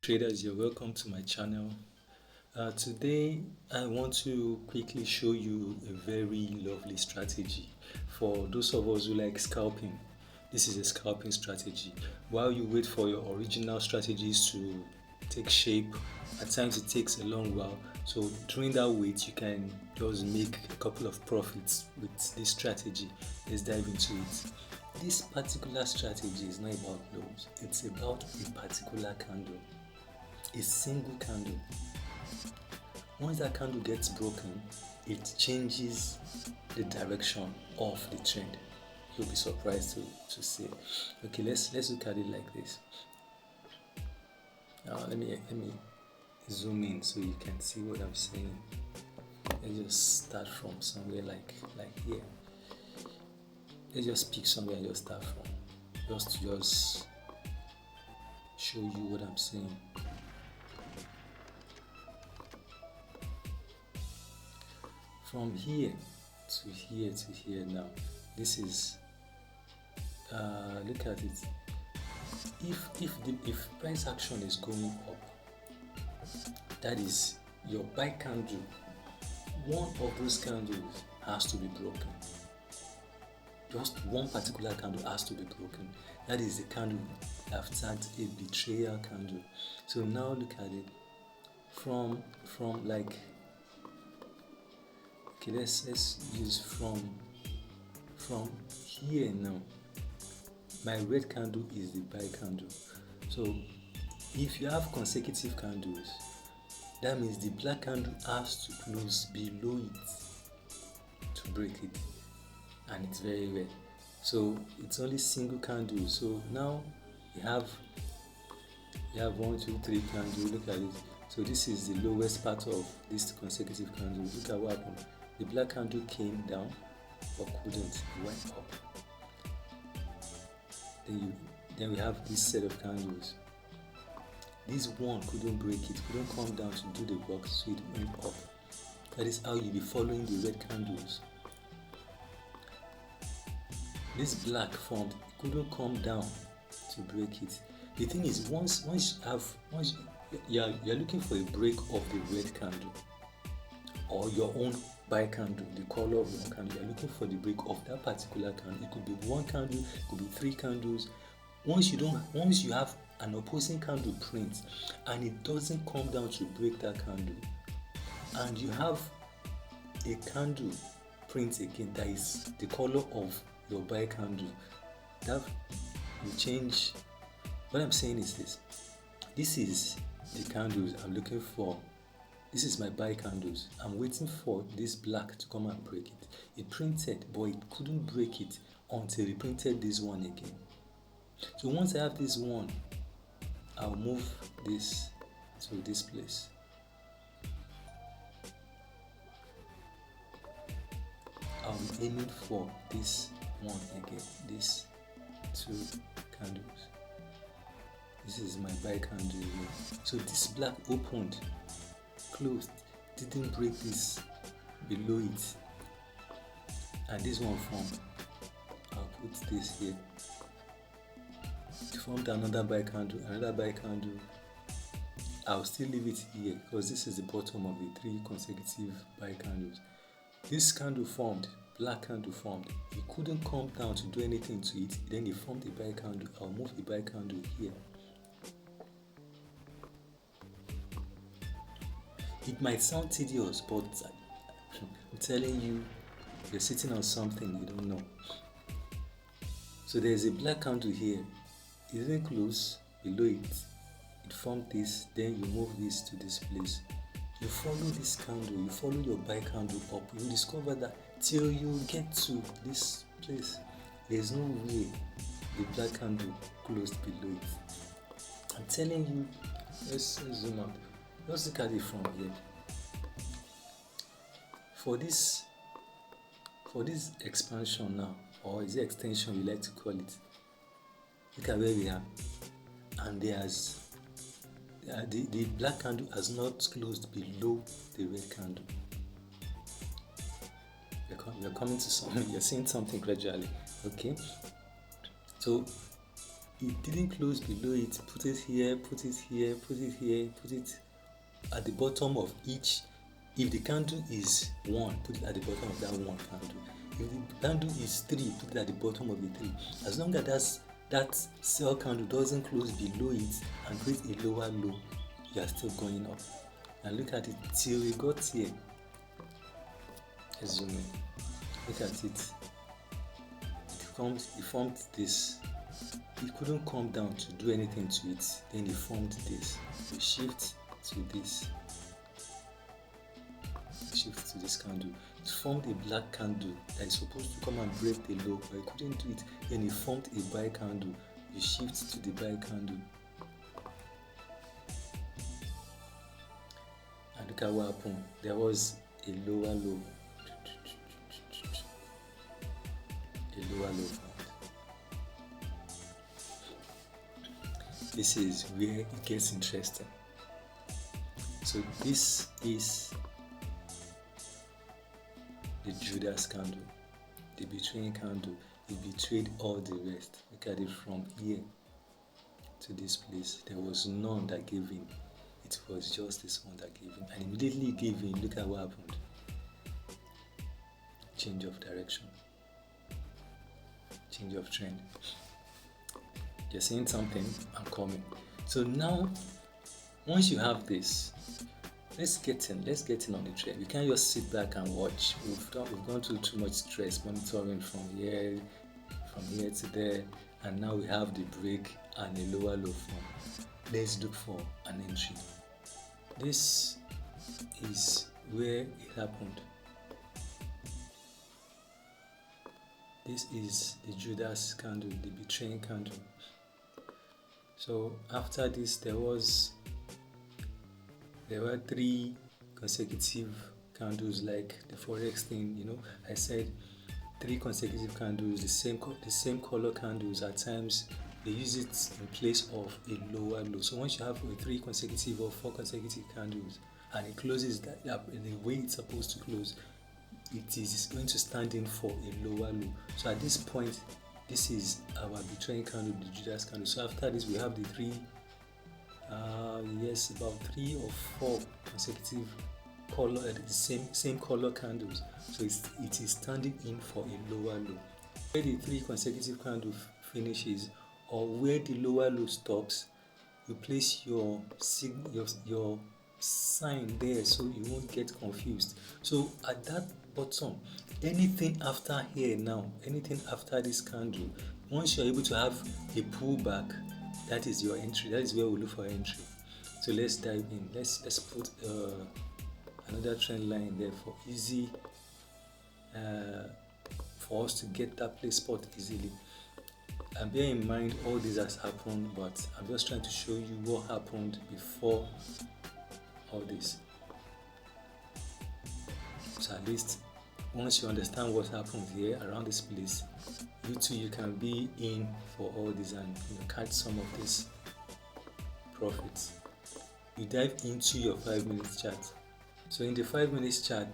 Traders, you're welcome to my channel. Today I want to quickly show you a very lovely strategy for those of us who like scalping. This is a scalping strategy. While you wait for your original strategies to take shape, at times it takes a long while. So during that wait, you can just make a couple of profits with this strategy. Let's dive into it. This particular strategy is not about lows, it's about a particular candle, a single candle. Once that candle gets broken, it changes the direction of the trend. You'll be surprised to see. Okay, let's look at it like this. Now let me zoom in so you can see what I'm saying. Let's just start from somewhere like here. Let's just pick somewhere and just start from. Just to show you what I'm saying. From here to here to here now, this is look at it. If price action is going up, that is your buy candle, one of those candles has to be broken. Just one particular candle has to be broken. That is the candle I've tagged a betrayal candle. So now look at it from like, okay, let's use from here now. My red candle is the buy candle. So if you have consecutive candles, that means the black candle has to close below it to break it, and it's very rare. So it's only single candle. So now you have 1, 2, 3 candles. Look at it. So this is the lowest part of this consecutive candle. Look at what happened. The black candle came down but couldn't. It went up. Then we have this set of candles. This one couldn't break it, couldn't come down to do the work, so it went up. That is how you'll be following the red candles. This black formed, couldn't come down to break it. The thing is, once you're looking for a break of the red candle or your own buy candle, the color of your candle, you're looking for the break of that particular candle. It could be one candle, it could be 3 candles. Once you have an opposing candle print and it doesn't come down to break that candle, and you have a candle print again that is the color of your buy candle, that will change. What I'm saying is this is the candles I'm looking for. This is my buy candles. I'm waiting for this black to come and break it. It printed, but it couldn't break it until it printed this one again. So once I have this one, I'll move this to this place. I'll be aiming for this one again, these 2 candles. This is my buy candle here. So this black opened, closed, didn't break this below it, and this one formed. I'll put this here. It formed another buy candle, I'll still leave it here because this is the bottom of the 3 consecutive buy candles. This candle formed, black candle formed. It couldn't come down to do anything to it. Then it formed a buy candle. I'll move the buy candle here. It might sound tedious, but I'm telling you, you're sitting on something you don't know. So there's a black candle here. It didn't close below it. It formed this, then you move this to this place. You follow this candle, you follow your buy candle up. You discover that till you get to this place, there's no way the black candle closed below it. I'm telling you, let's zoom out. Let's look at it from here. For this expansion now, or is it extension we like to call it, look at where we are, and there's the black candle has not closed below the red candle. You're coming to something, you're seeing something gradually. Okay, so it didn't close below it, put it here, put it here, put it here, put it at the bottom of each. If the candle is 1, put it at the bottom of that 1 candle. If the candle is 3, put it at the bottom of the 3. As long as that sell candle doesn't close below it and create a lower low, you are still going up. And look at it till we got here. Let's zoom in. Look at it. It formed this. It couldn't come down to do anything to it. Then it formed this. We shift to this. Shift to this candle. It formed a black candle that is supposed to come and break the low, but it couldn't do it. Then it formed a buy candle. You shift to the buy candle. And look at what happened. There was a lower low. A lower low formed. This is where it gets interesting. So this is the Judas candle, the betraying candle. It betrayed all the rest. Look at it from here to this place. There was none that gave in. It was just this one that gave in. And immediately it gave in. Look at what happened. Change of direction. Change of trend. You're saying something, I'm coming. So now, once you have this, let's get in on the trend. We can't just sit back and watch. We've gone through too much stress monitoring from here to there, and now we have the break and a lower low form. Let's look for an entry. This is where it happened. This is the Judas candle, the betraying candle. So after this, there were 3 consecutive candles, like the forex thing. I said 3 consecutive candles, the same color candles. At times they use it in place of a lower low. So once you have 3 consecutive or 4 consecutive candles and it closes that the way it's supposed to close, it is going to stand in for a lower low. So at this point, this is our betraying candle, the Judas candle. So after this, we have the 3 about 3 or 4 consecutive color, the same color candles. So it is standing in for a lower low. Where the 3 consecutive candle finishes, or where the lower low stops, you place your sign there so you won't get confused. So at that bottom, anything after here now, anything after this candle, once you're able to have a pullback, that is your entry. That is where we look for entry. So let's dive in. Let's put another trend line there for easy, for us to get that place spot easily. And bear in mind, all this has happened, but I'm just trying to show you what happened before all this. So at least once you understand what happened here around this place, you too, you can be in for all this and catch some of this profits. You dive into your 5-minute chart. So in the 5-minute chart,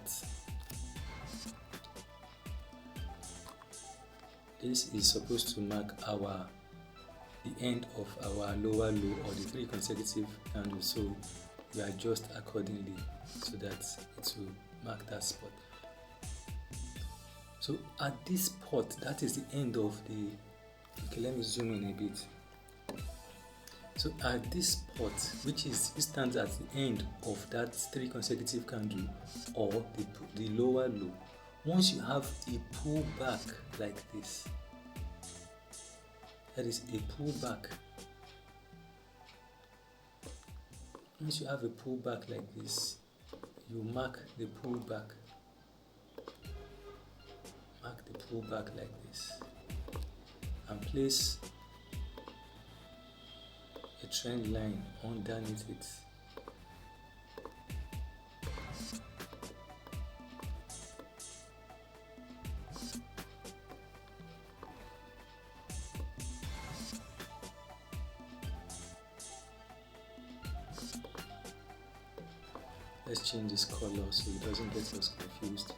this is supposed to mark the end of our lower low, or the 3 consecutive candles. So we adjust accordingly so that it will mark that spot. So at this spot, that is the end of the. Okay, let me zoom in a bit. So at this spot, which stands at the end of that 3 consecutive candle, or the lower low, once you have a pullback like this, that is a pullback. Once you have a pullback like this, you mark the pullback. Mark the pullback like this, and place a trend line underneath it. Let's change this color so it doesn't get us confused.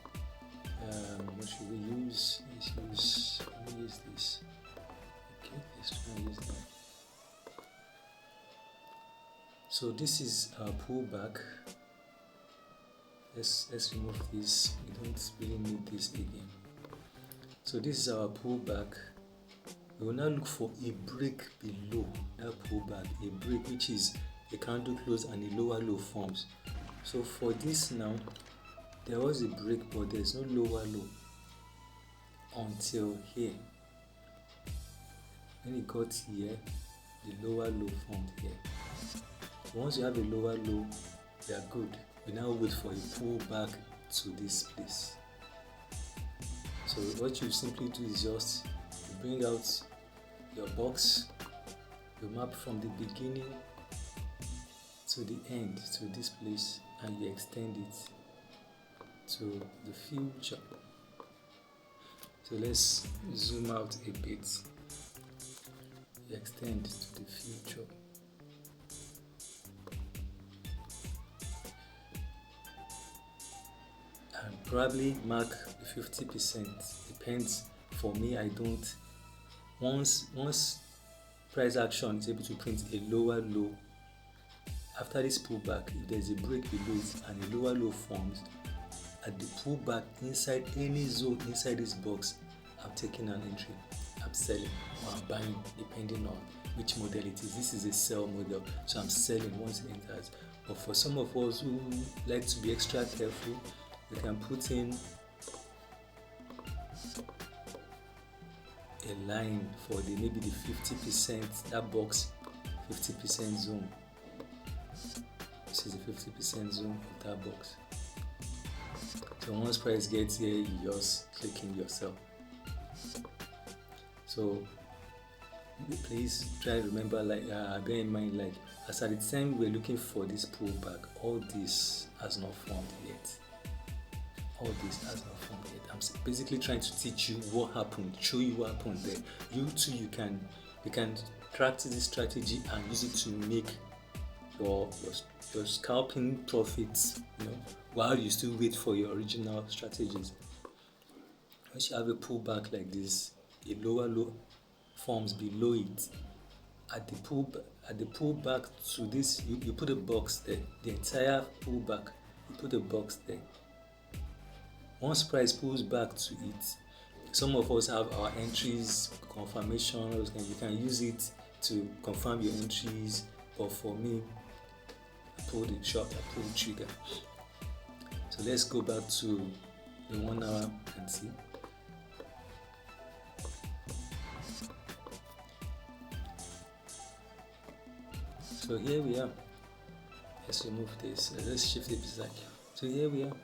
What should we use? Let me use this. Okay, let's try and use that. So this is our pullback. Let's remove this. We don't really need this again. So this is our pullback. We will now look for a break below that pullback, a break which is a candle close and a lower low forms. So for this now, there was a break, but there's no lower low until here. When it got here, the lower low formed here. So once you have a lower low, they are good. We now wait for a pullback to this place. So what you simply do is just you bring out your box, you map from the beginning to the end to this place, and you extend it to the future. So let's zoom out a bit. You extend to the future. And probably mark the 50%. Depends. For me, I don't. Once price action is able to print a lower low, after this pullback, if there's a break below it and a lower low forms, at the pullback inside any zone inside this box, I'm taking an entry, I'm selling or I'm buying depending on which model it is. This is a sell model, so I'm selling once it enters. But for some of us who like to be extra careful, we can put in a line for the maybe the 50%, that box 50% zone. This is the 50% zone of that box. So once price gets here, you just click in yourself. So please try to remember, like bear in mind, like as at the time we're looking for this pullback, all this has not formed yet. All this has not formed yet. I'm basically trying to teach you what happened, show you what happened there. You too, you can practice this strategy and use it to make your scalping profits, while you still wait for your original strategies. Once you have a pullback like this, a lower low forms below it. At the pullback to this, you put a box there. The entire pullback, you put a box there. Once price pulls back to it, some of us have our entries confirmation. You can use it to confirm your entries, but for me, I pulled the shot, I pulled the trigger. So let's go back to the 1 hour and see. So here we are. Let's remove this. Let's shift it back. So here we are.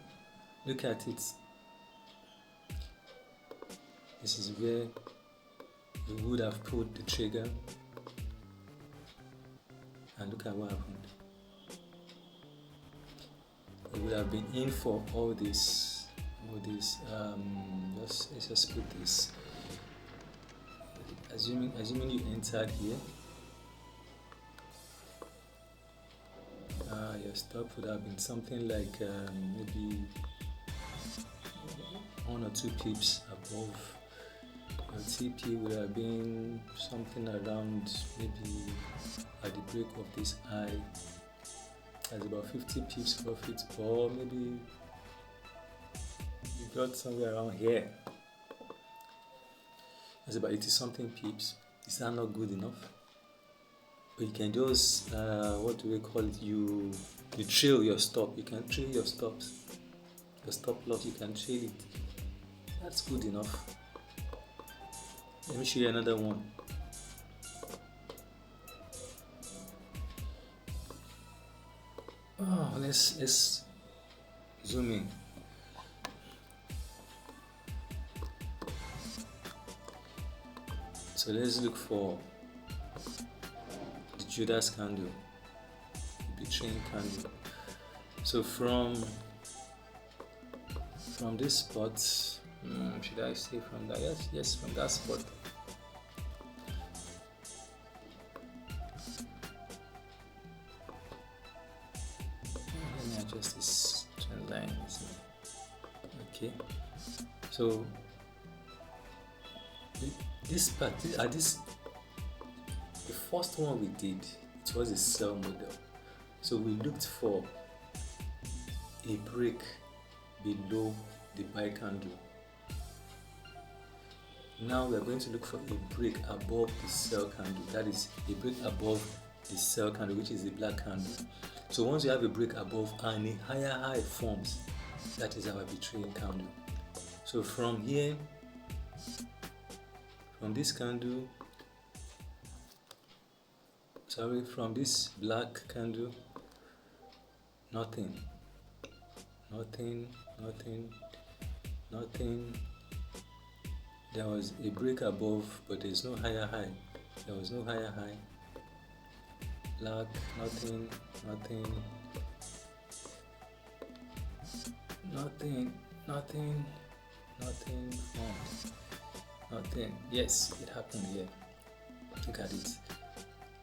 Look at it. This is where you would have pulled the trigger. And look at what happened. You would have been in for all this. Let's just put this. Assuming you entered here. Your stop would have been something like maybe 1 or 2 pips above. Your TP would have been something around maybe at the break of this high. That's about 50 pips profit, or maybe you got somewhere around here. That's about 80 something pips. Is that not good enough? But you can just what do we call it? You trail your stop. You can trail your stops. Your stop loss, you can trail it. That's good enough. Let me show you another one. Let's zoom in. So let's look for the Judas candle, the betrayal candle. So from this spot, should I say from that? Yes, from that spot. Let me adjust this trend line. Okay. So this part, the first one we did, it was a sell model. So we looked for a break below the buy candle. Now we are going to look for a break above the sell candle. That is a break above the sell candle, which is the black candle. So once you have a break above and a higher high forms, that is our betrayal candle. So from here, from this candle, from this black candle, nothing. There was a break above, but there's no higher high. There was no higher high. Black, nothing formed. Nothing. Yes, it happened here. Look at it.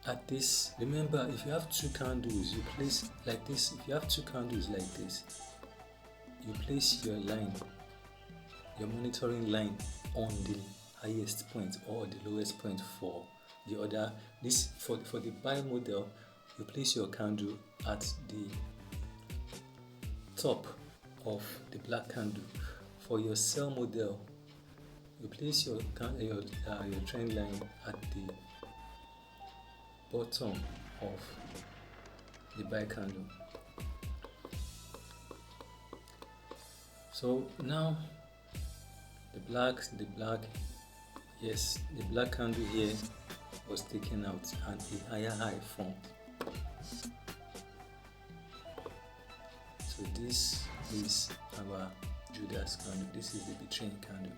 At this, remember, if you have two candles, you place like this. If you have two candles like this, you place your line, your monitoring line, on the highest point or the lowest point for the other. This for the buy model, you place your candle at the top of the black candle. For your sell model, you place your trend line at the bottom of the buy candle. So now the black candle here was taken out and a higher high formed. So this is our Judas candle. This is the betrayal candle.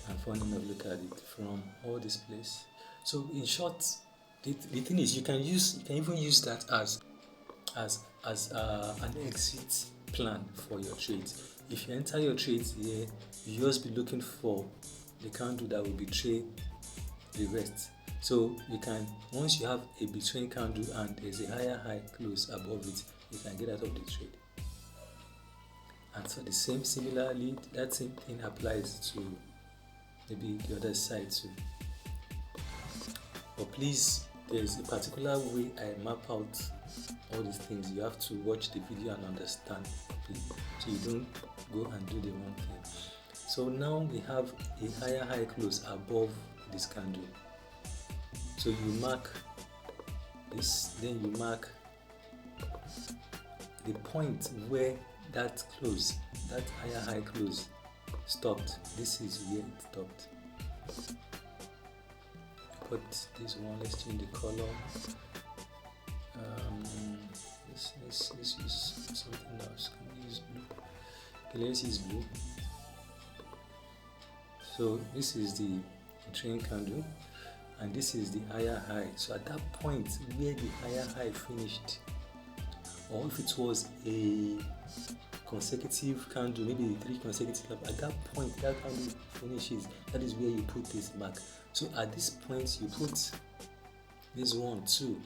And funny enough, look at it from all this place. So in short, the thing is, you can even use that as an exit plan for your trades. If you enter your trades here, you just be looking for the candle that will betray the rest. So you can, once you have a betraying candle and there's a higher high close above it, you can get out of the trade. And so similarly, that same thing applies to maybe the other side too. But please, there's a particular way I map out all these things. You have to watch the video and understand, so you don't go and do the wrong thing. So now we have a higher high close above this candle. So you mark this, then you mark the point where that close, that higher high close stopped. This is where it stopped. Put this one, let's change the color. Let's use something else. Can we use blue? Okay, let's use blue. So this is the trend candle, and this is the higher high. So at that point where the higher high finished, or if it was a consecutive candle, maybe 3 consecutive, at that point that candle finishes, that is where you put this mark. So at this point you put this 1, 2, so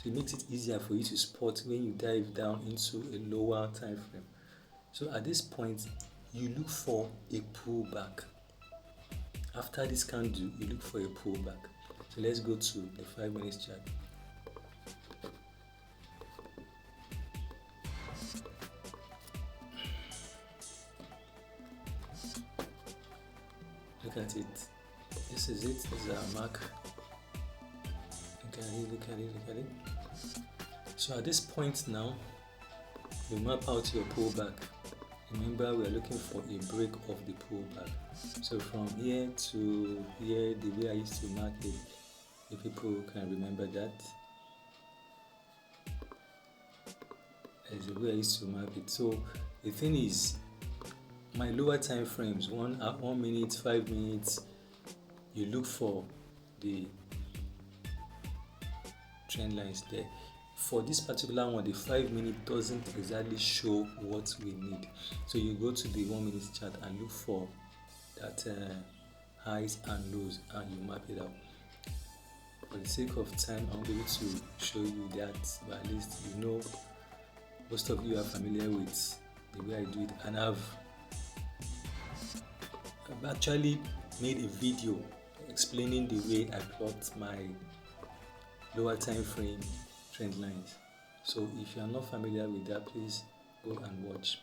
it makes it easier for you to spot when you dive down into a lower time frame. So at this point you look for a pullback. After this candle you look for a pullback. So let's go to the 5 minutes chart. Look at it. This is it. This is our mark. Look at it. So at this point now, you map out your pullback. Remember, we are looking for a break of the pullback. So from here to here, the way I used to mark it, if people can remember that, is the way I used to map it. So the thing is, my lower time frames, 1 minute, 5 minutes, you look for the trend lines there. For this particular one, the 5 minute doesn't exactly show what we need, so you go to the 1 minute chart and look for that highs and lows, and you map it out. For the sake of time, I won't be able to show you that, but at least you know, most of you are familiar with the way I do it, and I've actually made a video explaining the way I plot my lower time frame trend lines. So if you are not familiar with that, please go and watch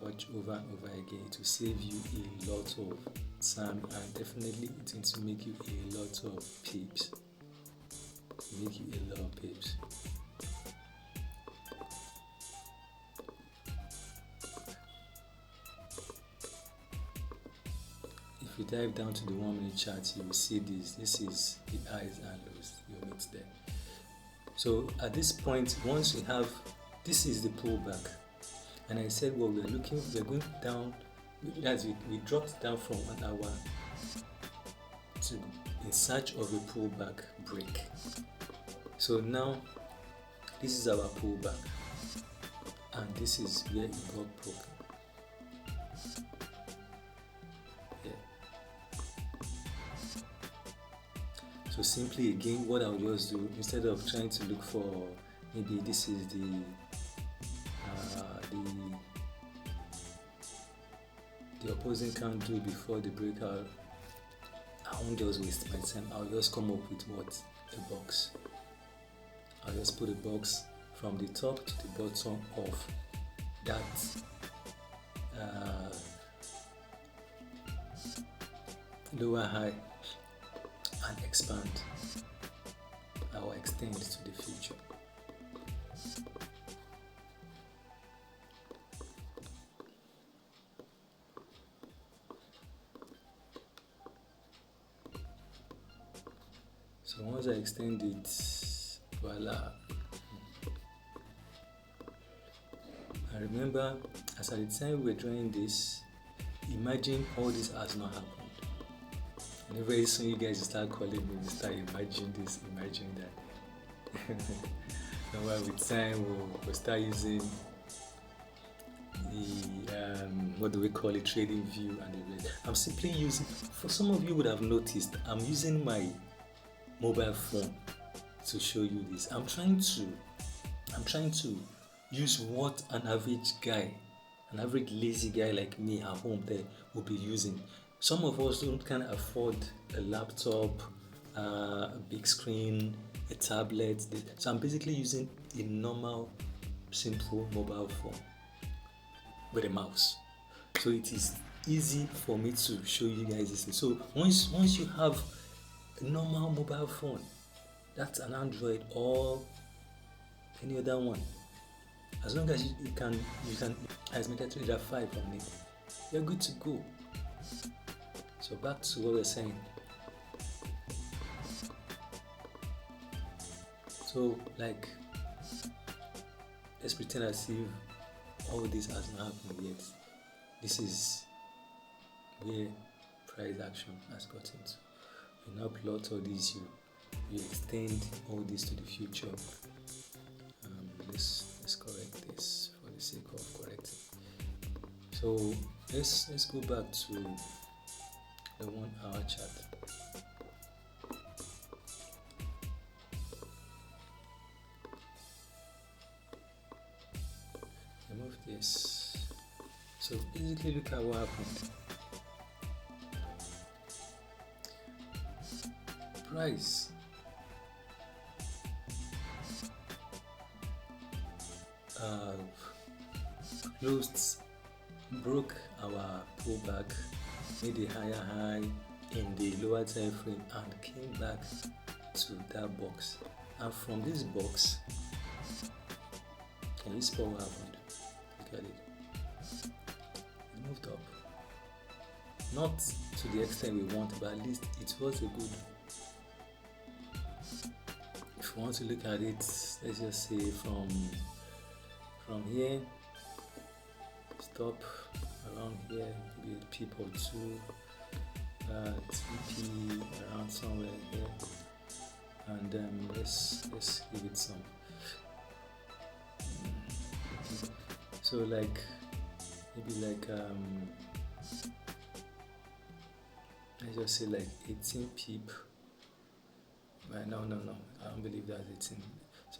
over and over again. To save you a lot of time, and definitely it's going to make you a lot of pips. If you dive down to the 1 minute chart, you will see this is the highs and lows you meet there. So at this point, once we have, this is the pullback, and I said, well, we're going down, as we dropped down from 1 hour to in search of a pullback break. So now this is our pullback, and this is where it got broken. So simply again, what I'll just do, instead of trying to look for, maybe this is the opposing candle before the breakout, I won't just waste my time. I'll just come up with a box. I'll just put a box from the top to the bottom of that lower high, and expand or extend to the future. So once I extend it, voila. And remember, as at the time we're drawing this, imagine all this has not happened. And very soon you guys start calling me, start imagine this, imagine that. And with time we'll start using the what do we call it, trading view and the rest. I'm simply using, for some of you would have noticed, I'm using my mobile phone to show you this. I'm trying to use what an average lazy guy like me at home there will be using. Some of us can't afford a laptop, a big screen, a tablet. So I'm basically using a normal, simple mobile phone with a mouse. So it is easy for me to show you guys this thing. So once you have a normal mobile phone, that's an Android or any other one, as long as you can as MetaTrader 5 on it, you're good to go. So back to what we're saying. So like, let's pretend as if all this has not happened yet. This is where price action has gotten to. You now plot all these, you extend all this to the future. Let's correct this for the sake of correcting. So let's go back to the 1 hour chart. Remove this. So basically look at what happened. Price broke our pullback, made a higher high in the lower time frame, and came back to that box. And from this box, can you spot what happened? Look at it. It moved up. Not to the extent we want, but at least it was a good. If you want to look at it, let's just say from here, stop around here, maybe a peep or two, TP around somewhere here, and let's give it some. So like maybe like let's just say like 18 peep. But no, I don't believe that's 18. So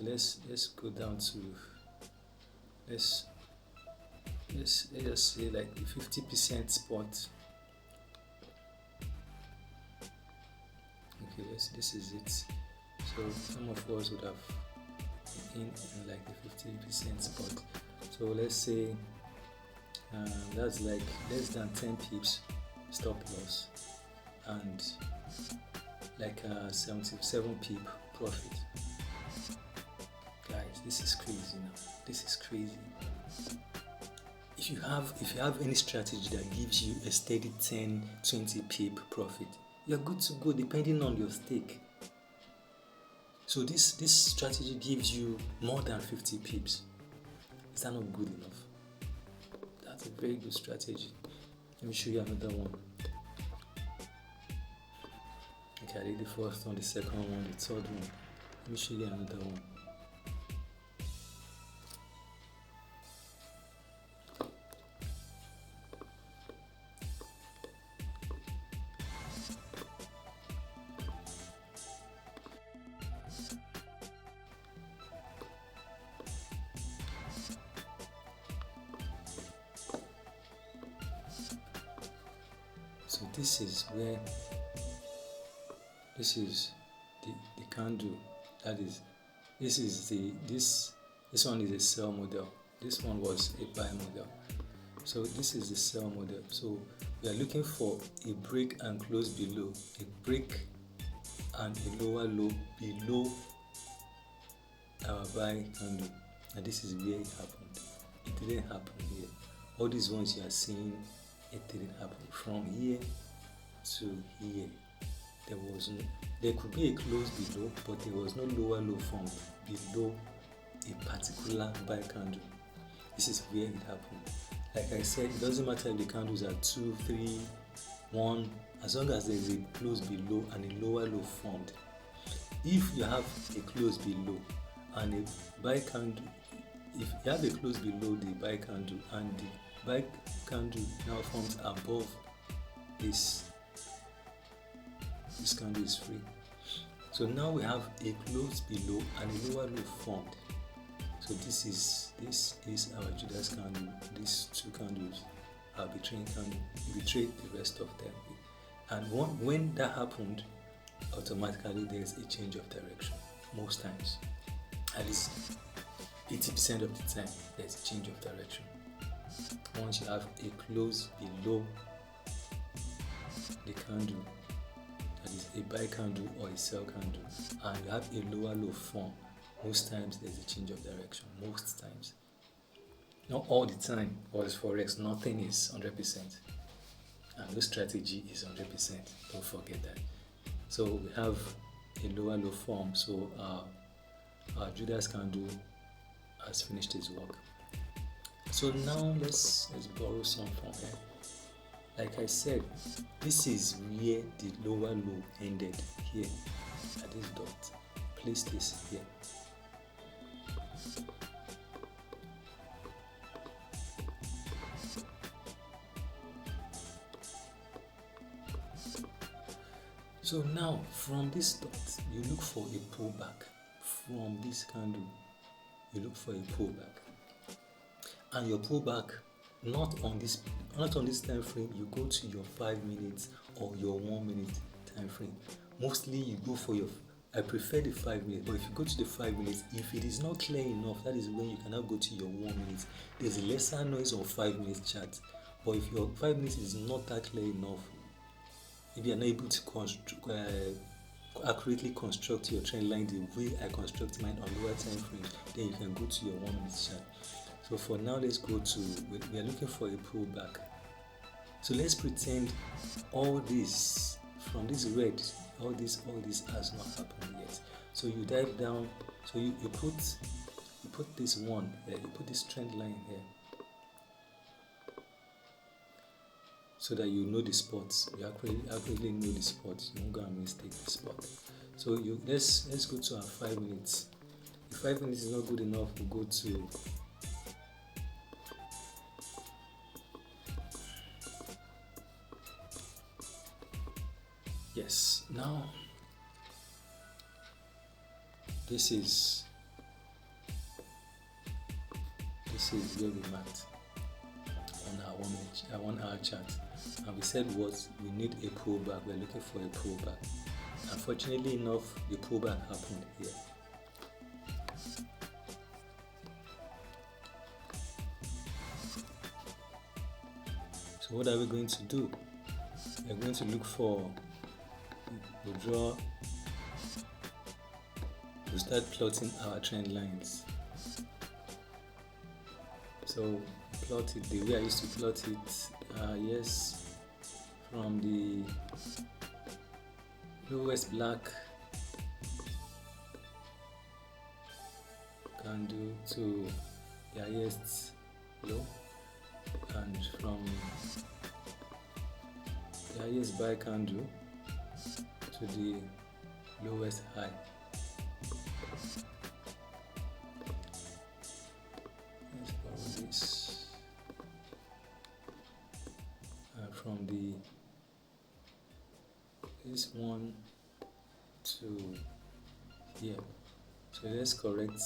let's go down to let's just say like the 50% spot. Okay, this is it. So some of us would have been in like the 50% spot. So let's say that's like less than 10 pips stop loss and like 77 pip profit. Guys, this is crazy now. This is crazy. If you have any strategy that gives you a steady 10-20 pip profit, you're good to go depending on your stake. So this strategy gives you more than 50 pips. Is that not good enough? That's a very good strategy. Let me show you another one. Okay, I did the first one, the second one, the third one. Let me show you another one. So this is the candle. That is, this one is a sell model. This one was a buy model. So this is the sell model. So we are looking for a break and close below, a break and a lower low below our buy candle. And this is where it happened. It didn't happen here. All these ones you are seeing, it didn't happen. From here to here, there could be a close below, but there was no lower low formed below a particular buy candle. This is where it happened. Like I said, it doesn't matter if the candles are 2, 3, 1, as long as there is a close below and a lower low formed. If you have a close below and a buy candle, if you have a close below the buy candle and the buy candle now forms above this candle is free. So now we have a close below and a lower low formed. So this is our Judas candle. These two candles are betraying candle. Betrayed the rest of them. And when that happened, automatically there is a change of direction. Most times, at least 80% of the time, there's a change of direction. Once you have a close below the candle, that is a buy candle or a sell candle, and you have a lower low form, most times there's a change of direction. Most times, not all the time. Because forex, nothing is 100%, and no strategy is 100%. Don't forget that. So we have a lower low form. So our Judas candle has finished his work. So now let's borrow some from here. Like I said, this is where the lower low ended, here at this dot. Place this here. So now from this dot, you look for a pullback. From this candle, you look for a pullback, and your pullback not on this time frame. You go to your 5 minutes or your 1 minute time frame. Mostly you go for your, I prefer the 5 minutes, but if you go to the 5 minutes, if it is not clear enough, that is when you cannot go to your 1 minute. There's a lesser noise on 5 minutes chart, but if your 5 minutes is not that clear enough, if you are not able to accurately construct your trend line the way I construct mine on lower time frames, then you can go to your 1 minute chart. So for now, let's go to, we are looking for a pullback. So let's pretend all this, from this red, all this has not happened yet. So you dive down, so you put this one here, you put this trend line here, so that you know the spots. You accurately know the spots. You don't go and mistake the spot. So let's go to our 5 minutes. If 5 minutes is not good enough, we'll go to yes. Now this is where we marked on our 1 hour chart, and we said what we need a pullback. We're looking for a pullback, Unfortunately enough, the pullback happened here. So what are we going to do? We're going to look for the draw. We'll start plotting our trend lines. So plot it the way I used to plot it. Yes, from the lowest black candle to the highest low, and from the highest buy candle to the lowest high. Let's follow this. From this one to here. So let's correct.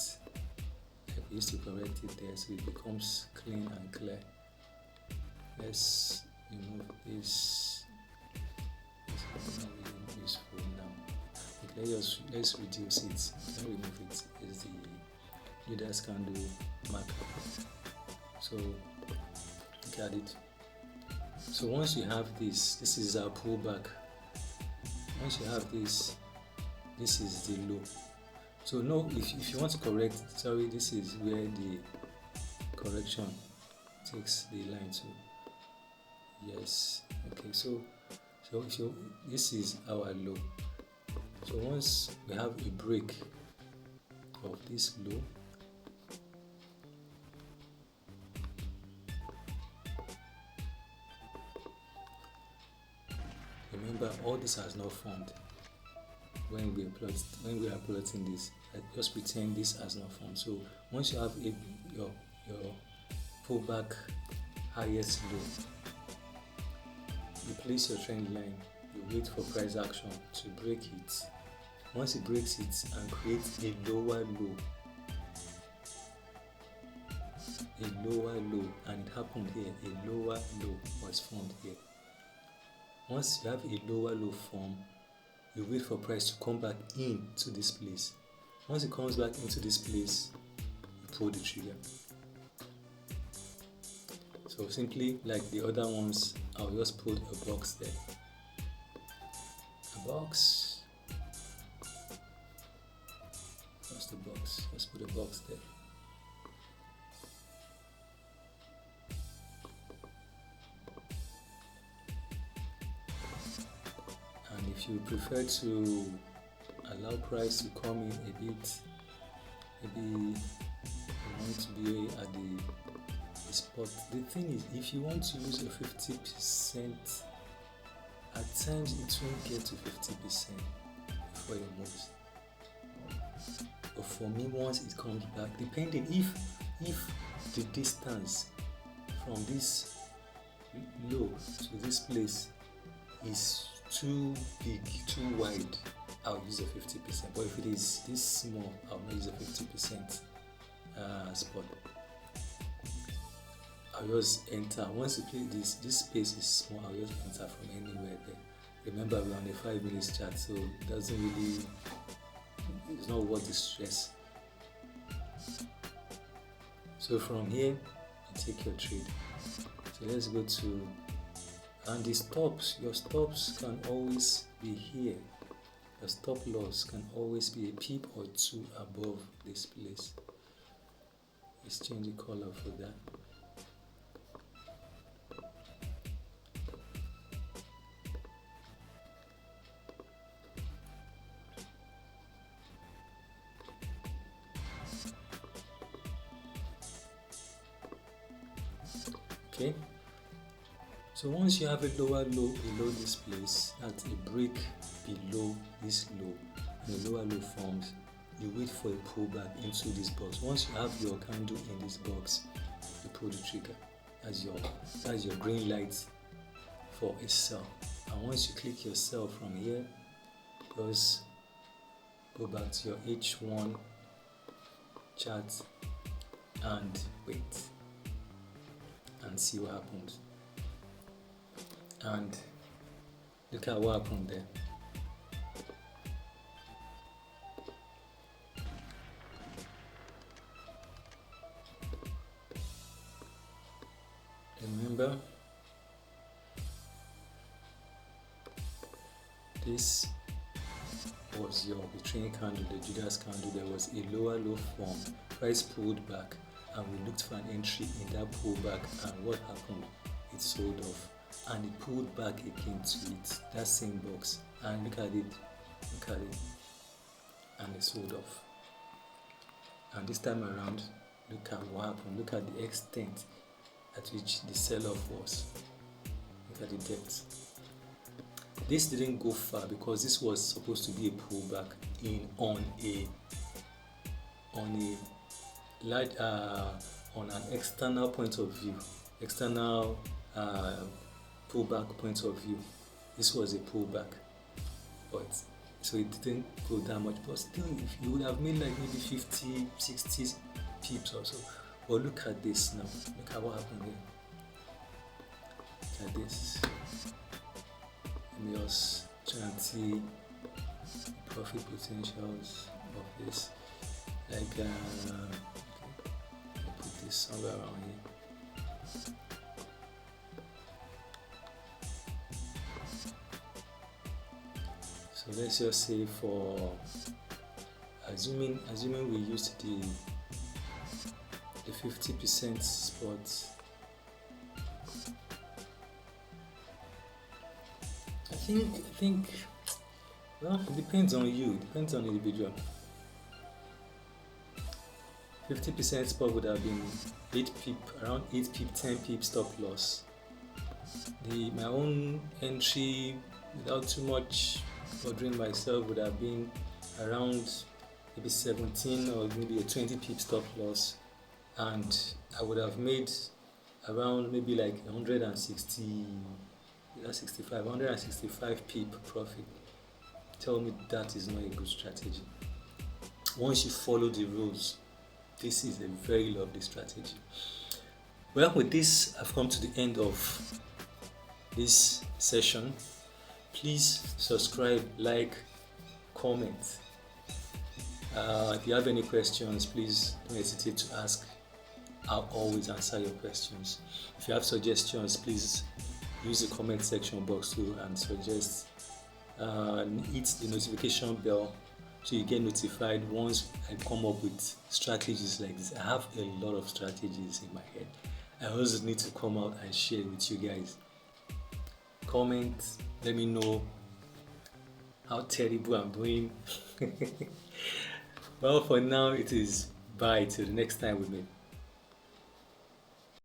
We used to correct it there so it becomes clean and clear. Let's remove this. This is not really useful now. Okay, let's reduce it. Can remove it. Is the leaders candle marker. So look at it. So once you have this is our pullback. Once you have this is the low. So no, if you want to correct, sorry, this is where the correction takes the line to. Yes, okay, so this is our low. So once we have a break of this low, remember all this has not formed. When we are plotting this, just pretend this has not formed. So once you have your pullback highest low, you place your trend line, you wait for price action to break it. Once it breaks it and creates a lower low, and it happened here, a lower low was formed here. Once you have a lower low form, you wait for price to come back into this place. Once it comes back into this place, you pull the trigger. So simply like the other ones, I'll just put a box there. A box. Just a box. Just put a box there. And if you prefer to allow price to come in a bit, maybe you want to be at the spot. The thing is, if you want to use a 50%, at times it won't get to 50% before it moves. But for me, once it comes back, depending if the distance from this low to this place is too big, too wide, I'll use a 50%. But if it is this small, I'll not use a 50% spot. I'll just enter. Once you play this space is small, I'll just enter from anywhere there. Remember, we're on a 5 minutes chart, so it doesn't really, it's not worth the stress. So from here, you take your trade. So let's go to, and the stops, your stops can always be here. Your stop loss can always be a pip or two above this place. Let's change the color for that. Okay, so once you have a lower low below this place, that's a break below this low, and a lower low forms, you wait for a pullback into this box. Once you have your candle in this box, you pull the trigger. That's your green light for a sell. And once you click your sell from here, just go back to your H1 chart and wait and see what happens. And look at what happened there. remember, this was your betraying candle, the Judas candle. There was a lower low form, price pulled back, and we looked for an entry in that pullback, and what happened? It sold off, and it pulled back again to it, that same box, and look at it, and it sold off. And this time around, look at what happened. Look at the extent at which the sell-off was. Look at the depth. This didn't go far because this was supposed to be a pullback on an external point of view, external pullback point of view. This was a pullback, but so it didn't go that much. But still, if you would have made like maybe 50, 60 pips or so. But look at this now. Look at what happened here. Look at this. Let me just try and see profit potentials of this. Like, I'll put this somewhere around here. So let's just say, for assuming we used the 50% spot. I think, well, it depends on you, it depends on the individual. 50% spot would have been 8 pip, around 8 pip, 10 pip stop loss. My own entry, without too much bothering myself, would have been around maybe 17 or maybe a 20 pip stop loss, and I would have made around maybe like 165 pip profit. Tell me that is not a good strategy. Once you follow the rules, this is a very lovely strategy. Well, with this, I've come to the end of this session. Please subscribe, like, comment. If you have any questions, please don't hesitate to ask. I'll always answer your questions. If you have suggestions, please use the comment section box too and suggest. Hit the notification bell so you get notified once I come up with strategies like this. I have a lot of strategies in my head. I also need to come out and share with you guys. Comment, let me know how terrible I'm doing. Well, for now, it is bye till the next time we meet.